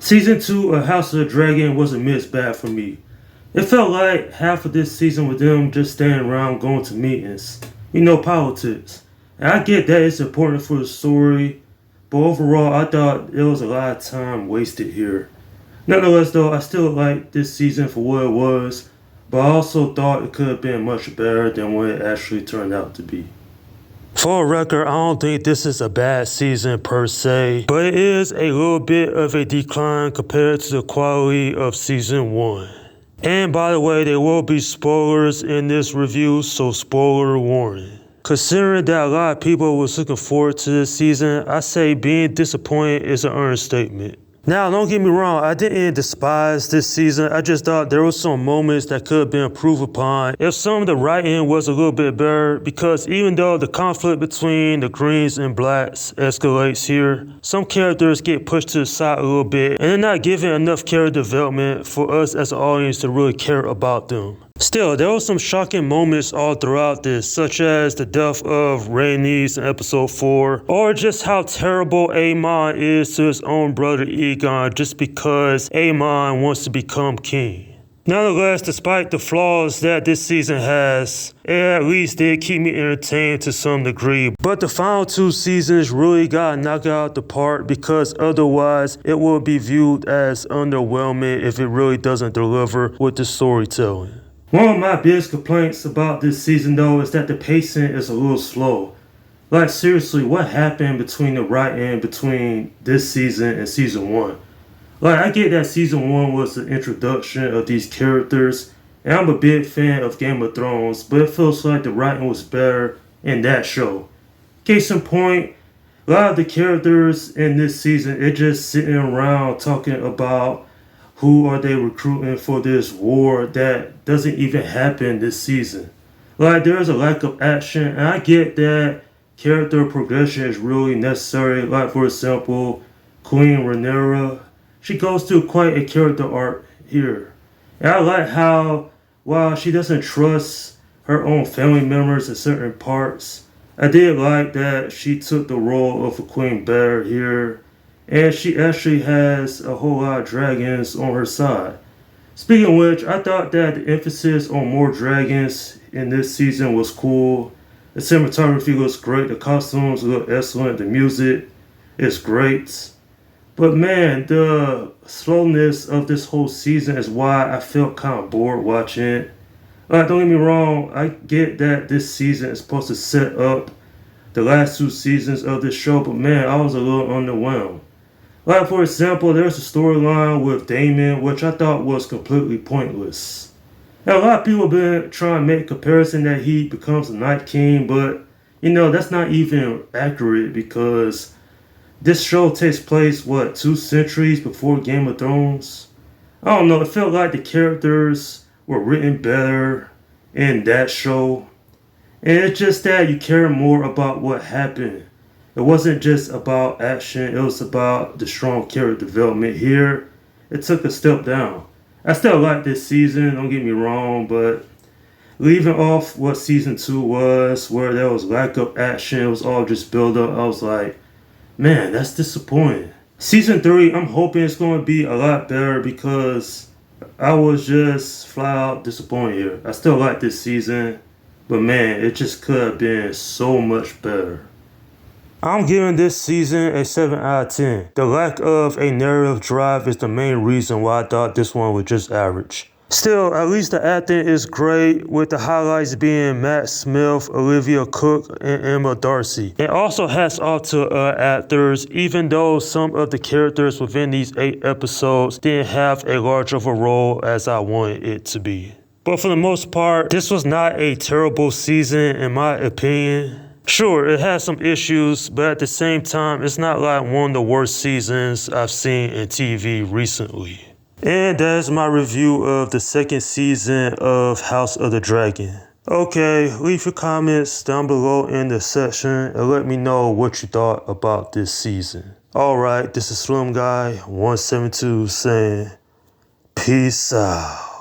Season 2 of House of the Dragon was a mixed bag for me. It felt like half of this season with them just standing around going to meetings. Politics. And I get that it's important for the story, but overall I thought there was a lot of time wasted here. Nonetheless though, I still like this season for what it was, but I also thought it could have been much better than what it actually turned out to be. For a record, I don't think this is a bad season per se, but it is a little bit of a decline compared to the quality of season 1. And by the way, there will be spoilers in this review, so spoiler warning. Considering that a lot of people was looking forward to this season, I say being disappointed is an understatement. Now, don't get me wrong, I didn't despise this season. I just thought there were some moments that could have been improved upon if some of the writing was a little bit better, because even though the conflict between the Greens and Blacks escalates here, some characters get pushed to the side a little bit, and they're not given enough character development for us as an audience to really care about them. Still, there were some shocking moments all throughout this, such as the death of Rhaenys in episode 4, or just how terrible Aemon is to his own brother Aegon just because Aemon wants to become king. Nonetheless, despite the flaws that this season has, it at least did keep me entertained to some degree. But the final 2 seasons really got knocked out the park, because otherwise it will be viewed as underwhelming if it really doesn't deliver with the storytelling. One of my biggest complaints about this season though is that the pacing is a little slow. Like seriously, what happened between the writing between this season and season 1? Like I get that season 1 was the introduction of these characters, and I'm a big fan of Game of Thrones, but it feels like the writing was better in that show. Case in point, a lot of the characters in this season, they're just sitting around talking about who are they recruiting for this war that doesn't even happen this season. Like there's a lack of action, and I get that character progression is really necessary. Like for example, Queen Rhaenyra, she goes through quite a character arc here. And I like how while she doesn't trust her own family members in certain parts, I did like that she took the role of a Queen Bear here. And she actually has a whole lot of dragons on her side. Speaking of which, I thought that the emphasis on more dragons in this season was cool. The cinematography looks great, the costumes look excellent, the music is great. But man, the slowness of this whole season is why I felt kind of bored watching it. Like, don't get me wrong, I get that this season is supposed to set up the last 2 seasons of this show, but man, I was a little underwhelmed. Like for example, there's a storyline with Daemon, which I thought was completely pointless. Now, a lot of people have been trying to make a comparison that he becomes the Night King, but that's not even accurate, because this show takes place, 2 centuries before Game of Thrones? I don't know, it felt like the characters were written better in that show. And it's just that you care more about what happened. It wasn't just about action, it was about the strong character development. Here, it took a step down. I still like this season, don't get me wrong, but leaving off what season 2 was, where there was lack of action, it was all just build up, I was like, man, that's disappointing. Season 3, I'm hoping it's going to be a lot better, because I was just flat out disappointed here. I still like this season, but man, it just could have been so much better. I'm giving this season a 7 out of 10. The lack of a narrative drive is the main reason why I thought this one was just average. Still, at least the acting is great, with the highlights being Matt Smith, Olivia Cook, and Emma Darcy. It also hats off to actors, even though some of the characters within these 8 episodes didn't have a large of a role as I wanted it to be. But for the most part, this was not a terrible season in my opinion. Sure, it has some issues, but at the same time, it's not like one of the worst seasons I've seen in TV recently. And that is my review of the 2nd season of House of the Dragon. Okay, leave your comments down below in the section and let me know what you thought about this season. Alright, this is Slim Guy 172 saying peace out.